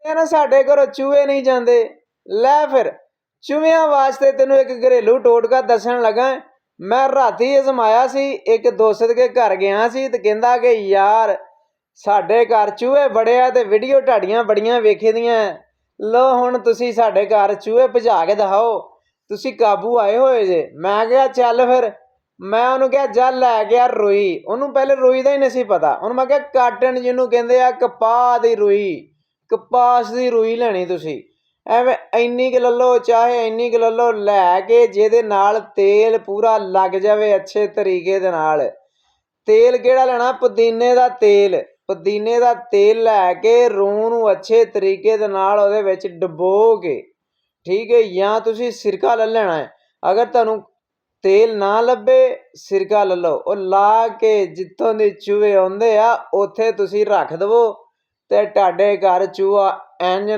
ना साढ़े घरों चूहे नहीं जाते। लै फिर चूहियां वास्ते तेन एक घरेलू टोटका दसन लगा। मैं राती अजमाया सी, एक दोस्त के घर गया सी ते कहंदा कि यार साढ़े घर चूहे बड़े आ ते वीडियो ढाडियां बड़ियां वेखी दियां। लो हुण तुसी साढ़े घर चूहे भजा के दिखाओ, तुसी काबू आए होए जे। मैं कहा चल फिर। मैं उन्होंने कहा जा लैके आ रुई। उन्होंने पहले रुई का ही नहीं पता। उन्होंने मैं कहा काटन जिन्हों कहते आ कपाह दी रुई, कपास की रुई लैनी तुसी। एवं इन्नी क लो चाहे इन्नी क लो, लैके जिहदे नाल तेल पूरा लग जाए अच्छे तरीके दे नाल। तेल केड़ा लेना? पुदीने का तेल। पुदीने का तेल लैके रूह नूं अच्छे तरीके दे नाल उहदे विच डबो के, ठीक है, या तुसी सिरका ले लेना है। अगर तुहानूं तेल ना लभे सिरका ले लो। ਉਹ ला के जित्थों ਦੇ ਚੂਹੇ ਆਉਂਦੇ ਆ ਉੱਥੇ ਤੁਸੀਂ ਰੱਖ ਦਵੋ ਤੇ ਤੁਹਾਡੇ ਘਰ ਚੂਹਾ ਇੰਜ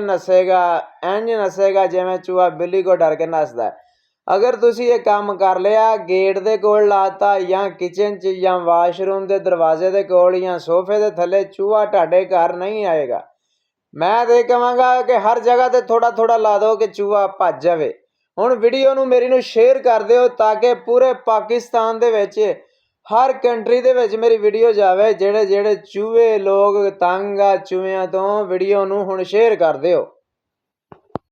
ਨਸੇਗਾ ਜਿਵੇਂ ਚੂਹਾ ਬਿੱਲੀ ਕੋ ਡਰ ਕੇ ਨੱਸਦਾ। अगर तुसी ये काम कर लिया, गेट दे कोल लाता या किचन च या वाशरूम के दरवाजे दे कोल या सोफे दे थले, चूहा ਤੁਹਾਡੇ घर नहीं आएगा। मैं तो कहांगा कि हर जगह ते थोड़ा थोड़ा ला दो कि चूहा भज जाए। हुण वीडियो नूं मेरी नूं शेयर कर दिओ ताकि पूरे पाकिस्तान दे विच हर कंट्री दे विच मेरी वीडियो जावे। जेड़े जेड़े चूहे लोग तंग आ चूहियां तो, वीडियो नूं हुण शेयर कर दिओ।